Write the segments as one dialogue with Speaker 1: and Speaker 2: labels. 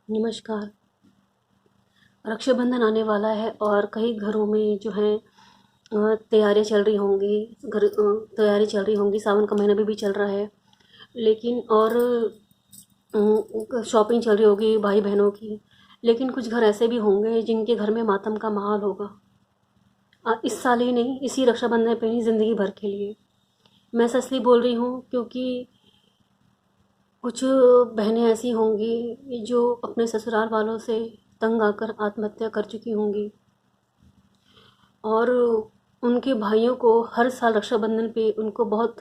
Speaker 1: नमस्कार। रक्षाबंधन आने वाला है और कई घरों में जो है तैयारियां चल रही होंगी। तैयारी चल रही होंगी, सावन का महीना भी चल रहा है। लेकिन और शॉपिंग चल रही होगी भाई बहनों की। लेकिन कुछ घर ऐसे भी होंगे जिनके घर में मातम का माहौल होगा। इस साल ही नहीं, इसी रक्षाबंधन पे नहीं, ज़िंदगी भर के लिए। मैं सच इसलिए बोल रही हूँ क्योंकि कुछ बहनें ऐसी होंगी जो अपने ससुराल वालों से तंग आकर आत्महत्या कर चुकी होंगी, और उनके भाइयों को हर साल रक्षाबंधन पे उनको बहुत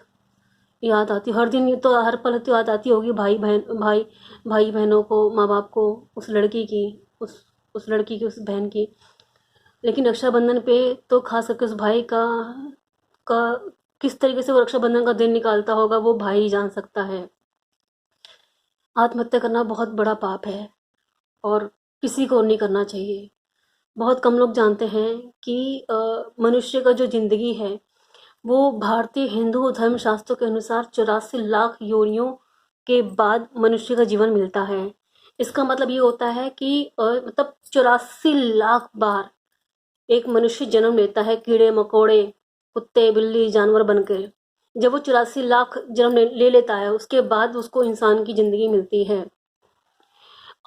Speaker 1: याद आती, हर दिन ये तो हर पल तो याद आती होगी भाई बहनों को, माँ बाप को, उस लड़की की, उस लड़की की, उस बहन की। लेकिन रक्षाबंधन पे तो खास करके उस भाई का किस तरीके से वो रक्षाबंधन का दिन निकालता होगा वो भाई ही जान सकता है। आत्महत्या करना बहुत बड़ा पाप है और किसी को नहीं करना चाहिए। बहुत कम लोग जानते हैं कि मनुष्य का जो ज़िंदगी है वो भारतीय हिंदू धर्म शास्त्रों के अनुसार 84 लाख योनियों के बाद मनुष्य का जीवन मिलता है। इसका मतलब ये होता है कि मतलब 84 लाख बार एक मनुष्य जन्म लेता है, कीड़े मकोड़े, कुत्ते बिल्ली जानवर बनकर। जब वो 84 लाख जन्म ले लेता है उसके बाद उसको इंसान की ज़िंदगी मिलती है।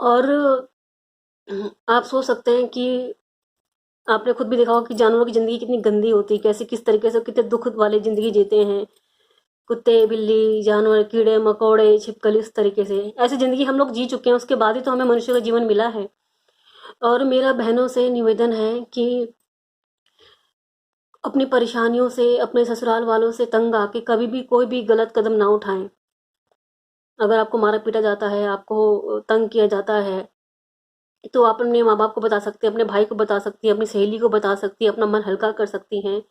Speaker 1: और आप सोच सकते हैं कि आपने खुद भी देखा होगा कि जानवरों की ज़िंदगी कितनी गंदी होती है, कैसे किस तरीके से कितने दुख वाली ज़िंदगी जीते हैं। कुत्ते बिल्ली जानवर कीड़े मकोड़े छिपकली, इस तरीके से ऐसी ज़िंदगी हम लोग जी चुके हैं, उसके बाद ही तो हमें मनुष्य का जीवन मिला है। और मेरा बहनों से निवेदन है कि अपनी परेशानियों से, अपने ससुराल वालों से तंग आके कभी भी कोई भी गलत कदम ना उठाएं। अगर आपको मारा पीटा जाता है, आपको तंग किया जाता है, तो आप अपने माँ बाप को बता सकते हैं, अपने भाई को बता सकती हैं, अपनी सहेली को बता सकती हैं, अपना मन हल्का कर सकती हैं।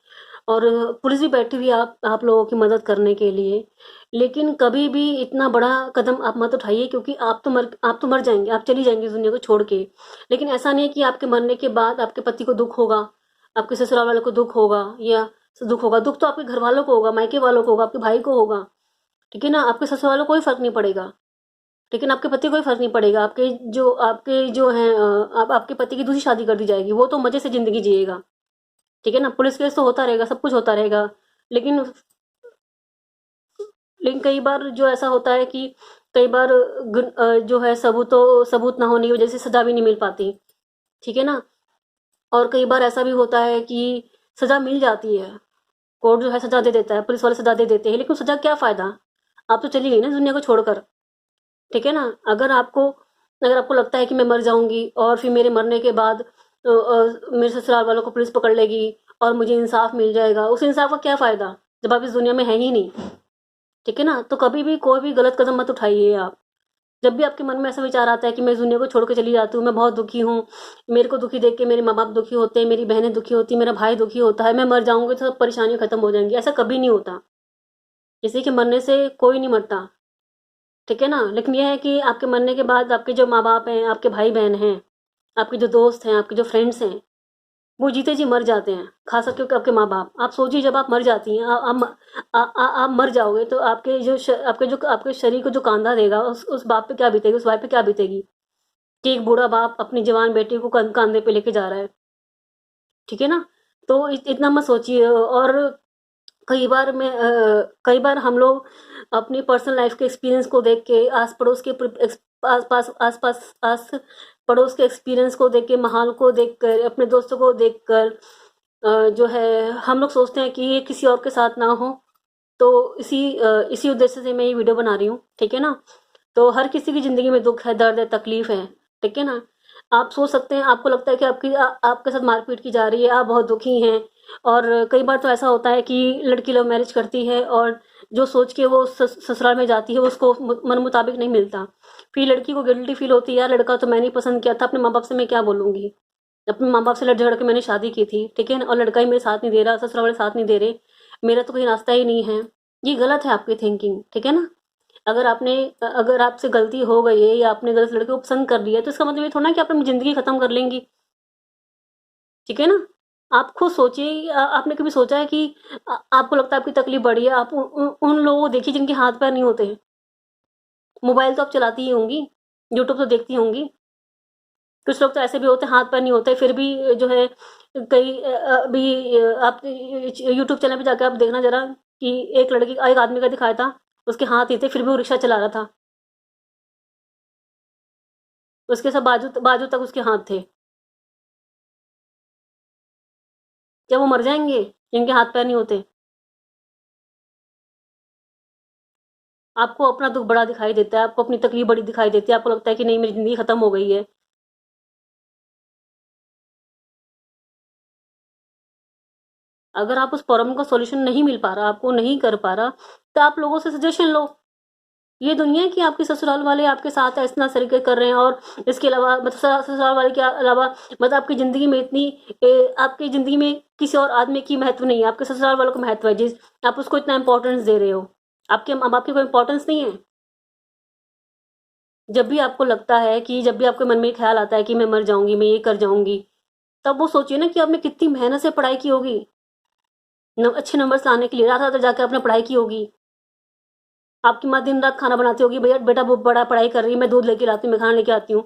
Speaker 1: और पुलिस भी बैठी हुई है आप लोगों की मदद करने के लिए। लेकिन कभी भी इतना बड़ा कदम आप मत उठाइए, क्योंकि आप तो मर जाएंगे, आप चली जाएंगी इस दुनिया को छोड़ के। लेकिन ऐसा नहीं है कि आपके मरने के बाद आपके पति को दुख होगा, आपके ससुराल वालों को दुख होगा, या दुख तो आपके घर वालों को होगा, मायके वालों को होगा, आपके भाई को होगा। ठीक है ना, आपके ससुराल वालों को कोई फर्क नहीं पड़ेगा। लेकिन आपके पति को कोई फर्क नहीं पड़ेगा। आपके जो हैं, आप आपके पति की दूसरी शादी कर दी जाएगी, वो तो मजे से जिंदगी जिएगा। ठीक है ना, पुलिस केस तो होता रहेगा, सब कुछ होता रहेगा। लेकिन लेकिन कई बार जो ऐसा होता है कि कई बार जो है सबूत ना होने की वजह से सजा भी नहीं मिल पाती। ठीक है ना। और कई बार ऐसा भी होता है कि सजा मिल जाती है, कोर्ट जो है सजा दे देता है, पुलिस वाले सजा दे देते हैं, लेकिन सजा क्या फायदा, आप तो चली गई ना दुनिया को छोड़कर। ठीक है ना। अगर आपको लगता है कि मैं मर जाऊंगी और फिर मेरे मरने के बाद मेरे ससुराल वालों को पुलिस पकड़ लेगी और मुझे इंसाफ मिल जाएगा, उस इंसाफ का क्या फ़ायदा जब आप इस दुनिया में है ही नहीं। ठीक है ना। तो कभी भी कोई भी गलत कदम मत उठाइए आप। जब भी आपके मन में ऐसा विचार आता है कि मैं इस दुनिया को छोड़ के चली जाती हूँ, मैं बहुत दुखी हूँ, मेरे को दुखी देख के मेरे माँ बाप दुखी होते हैं, मेरी बहनें दुखी होती हैं, मेरा भाई दुखी होता है, मैं मर जाऊंगी तो सब परेशानियां खत्म हो जाएंगी, ऐसा कभी नहीं होता। किसी के मरने से कोई नहीं मरता। ठीक है ना। लेकिन यह है कि आपके मरने के बाद आपके जो माँ बाप हैं, आपके भाई बहन हैं, आपके जो दोस्त हैं, आपके जो फ्रेंड्स हैं, वो जीते जी मर जाते हैं। खास करके आपके माँ बाप, आप सोचिए जब आप मर जाती हैं, आप मर जाओगे तो आपके शरीर को जो कांधा देगा उस बाप पे क्या बीतेगी, उस भाई पे क्या बीतेगी कि एक बूढ़ा बाप अपनी जवान बेटी को कंधे पे लेके जा रहा है। ठीक है ना। तो इतना मत सोचिए। और कई बार हम लोग अपनी पर्सनल लाइफ के एक्सपीरियंस को देख के, आस पड़ोस के एक्सपीरियंस को देख के, माहौल को देख कर, अपने दोस्तों को देख कर जो है हम लोग सोचते हैं कि ये किसी और के साथ ना हो। तो इसी उद्देश्य से मैं ये वीडियो बना रही हूँ। ठीक है ना। तो हर किसी की ज़िंदगी में दुख है, दर्द है, तकलीफ है। ठीक है ना। आप सोच सकते हैं, आपको लगता है कि आपके साथ मारपीट की जा रही है, आप बहुत दुखी हैं। और कई बार तो ऐसा होता है कि लड़की लव मैरिज करती है और जो सोच के वो ससुराल में जाती है उसको मन मुताबिक नहीं मिलता। फिर लड़की को गिल्टी फील होती है, यार लड़का तो मैंने ही पसंद किया था, अपने माँ बाप से मैं क्या बोलूँगी, अपने माँ बाप से लड़ झगड़ के मैंने शादी की थी। ठीक है ना। और लड़का ही मेरे साथ नहीं दे रहा, ससुराल वाले साथ नहीं दे रहे, मेरा तो कोई रास्ता ही नहीं है। ये गलत है आपकी थिंकिंग। ठीक है ना। अगर आपसे गलती हो गई है या आपने गलत लड़के को पसंद कर लिया, तो इसका मतलब ये थोड़ा ना कि आप अपनी ज़िंदगी ख़त्म कर लेंगी। ठीक है ना। आप खुद सोचिए, आपने कभी सोचा है कि आपको लगता है आपकी तकलीफ बढ़ी है, आप उन लोगों को देखिए जिनके हाथ पैर नहीं होते हैं। मोबाइल तो आप चलाती ही होंगी, यूट्यूब तो देखती होंगी। कुछ लोग तो ऐसे भी होते हैं, हाथ पैर नहीं होते फिर भी जो है कई अभी आप यूट्यूब चैनल पे जाकर आप देखना जरा कि एक आदमी का दिखाया था, उसके हाथ ही थे फिर भी वो रिक्शा चला रहा था, उसके सब बाजू बाजू तक उसके हाथ थे। क्या वो मर जाएंगे जिनके हाथ पैर नहीं होते? आपको अपना दुख बड़ा दिखाई देता है, आपको अपनी तकलीफ बड़ी दिखाई देती है, आपको लगता है कि नहीं मेरी जिंदगी खत्म हो गई है। अगर आप उस प्रॉब्लम का सॉल्यूशन नहीं मिल पा रहा, आपको नहीं कर पा रहा, तो आप लोगों से सजेशन लो। ये दुनिया है कि आपके ससुराल वाले आपके साथ इतना तरीके कर रहे हैं, और इसके अलावा मतलब ससुराल वाले के अलावा मतलब आपकी ज़िंदगी में इतनी आपकी ज़िंदगी में किसी और आदमी की महत्व नहीं है, आपके ससुराल वालों को महत्व है, जिस आप उसको इतना इंपॉर्टेंस दे रहे हो। आपके माँ बाप की कोई इंपॉर्टेंस नहीं है? जब भी आपको लगता है कि जब भी आपके मन में ख्याल आता है कि मैं मर जाऊंगी, मैं ये कर जाऊंगी, तब वो सोचिए ना कि आपने कितनी मेहनत से पढ़ाई की होगी, अच्छे नंबर्स लाने के लिए रात रात जाकर आपने पढ़ाई की होगी। आपकी माँ दिन रात खाना बनाती होगी, भैया बेटा वो बड़ा पढ़ाई कर रही है, मैं दूध लेके लाती हूँ, मैं खाना लेके आती हूँ।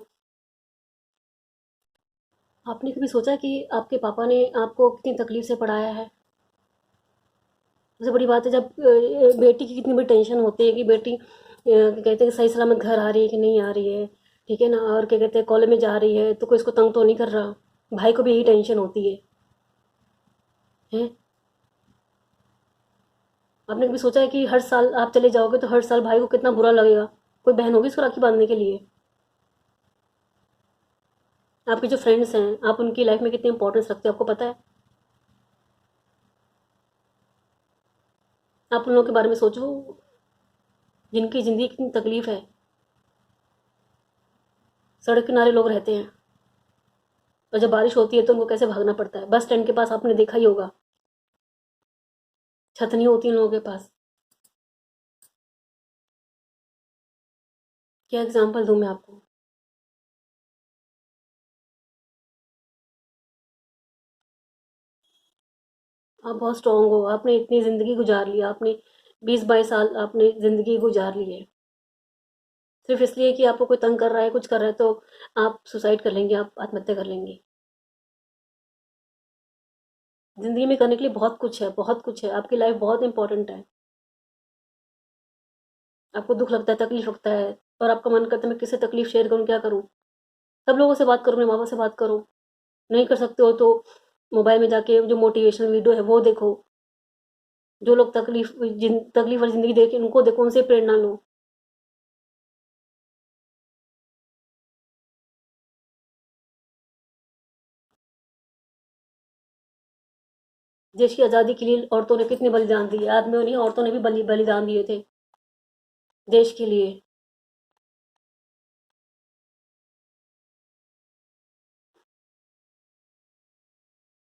Speaker 1: आपने कभी सोचा कि आपके पापा ने आपको कितनी तकलीफ से पढ़ाया है? सबसे बड़ी बात है जब बेटी की कितनी बड़ी टेंशन होती है कि बेटी क्या कहते हैं कि सही सलामत घर आ रही है कि नहीं आ रही है, ठीक है ना, और क्या कहते हैं कॉलेज में जा रही है तो कोई इसको तंग तो नहीं कर रहा। भाई को भी यही टेंशन होती है? आपने कभी सोचा है कि हर साल आप चले जाओगे तो हर साल भाई को कितना बुरा लगेगा? कोई बहन होगी इसको राखी बांधने के लिए? आपके जो फ्रेंड्स हैं आप उनकी लाइफ में कितनी इंपॉर्टेंस रखते हो आपको पता है? आप उन लोगों के बारे में सोचो जिनकी ज़िंदगी कितनी तकलीफ है। सड़क किनारे लोग रहते हैं, और जब बारिश होती है तो उनको कैसे भागना पड़ता है। बस स्टैंड के पास आपने देखा ही होगा, छत नहीं होती उन लोगों के पास। क्या एग्जाम्पल दूं मैं आपको? आप बहुत स्ट्रांग हो, आपने इतनी ज़िंदगी गुजार ली, आपने 20-22 साल आपने ज़िंदगी गुजार ली है। सिर्फ इसलिए कि आपको कोई तंग कर रहा है, कुछ कर रहा है, तो आप सुसाइड कर लेंगे, आप आत्महत्या कर लेंगे। ज़िंदगी में करने के लिए बहुत कुछ है, बहुत कुछ है, आपकी लाइफ बहुत इंपॉर्टेंट है। आपको दुख लगता है, तकलीफ लगता है, और आपका मन करता है मैं किससे तकलीफ शेयर करूँ, क्या करूँ? सब लोगों से बात करो, अपने माँ बाप से बात करो। नहीं कर सकते हो तो मोबाइल में जाके जो मोटिवेशनल वीडियो है वो देखो। जो लोग तकलीफ वाली ज़िंदगी देखे उनको देखो, उनसे प्रेरणा लो। देश की आज़ादी के लिए औरतों ने कितने बलिदान दिए, आदमियों नहीं औरतों ने भी बलिदान दिए थे देश के लिए।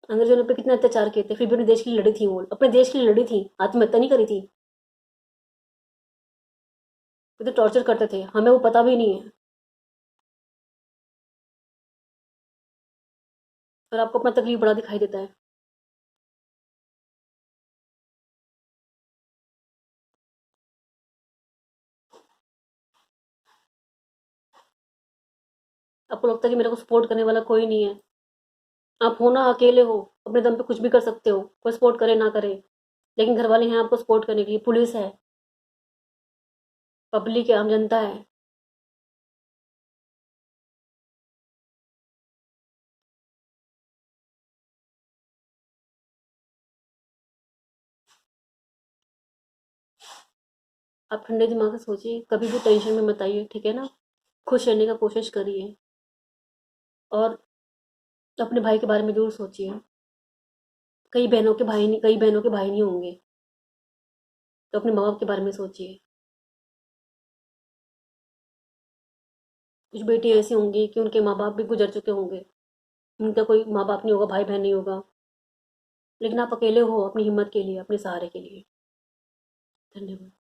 Speaker 1: अंग्रेजों ने पे कितने अत्याचार किए थे, फिर भी अपने देश के लिए लड़ी थी, वो अपने देश के लिए लड़ी थी, आत्महत्या नहीं करी थी। वो तो टॉर्चर करते थे, हमें वो पता भी नहीं है। और आपको अपना तकलीफ बड़ा दिखाई देता है। आपको लगता है कि मेरे को सपोर्ट करने वाला कोई नहीं है। आप हो ना अकेले हो, अपने दम पे कुछ भी कर सकते हो, कोई सपोर्ट करे ना करे, लेकिन घर वाले हैं आपको सपोर्ट करने के लिए, पुलिस है, पब्लिक है, आम जनता है। आप ठंडे दिमाग से सोचिए, कभी भी टेंशन में मत आइए, ठीक है ना? खुश रहने का कोशिश करिए, और अपने भाई के बारे में ज़रूर सोचिए। कई बहनों के भाई नहीं होंगे, तो अपने माँ बाप के बारे में सोचिए। कुछ बेटियाँ ऐसी होंगी कि उनके माँ बाप भी गुजर चुके होंगे, उनका कोई माँ बाप नहीं होगा, भाई बहन नहीं होगा, लेकिन आप अकेले हो अपनी हिम्मत के लिए, अपने सहारे के लिए। धन्यवाद।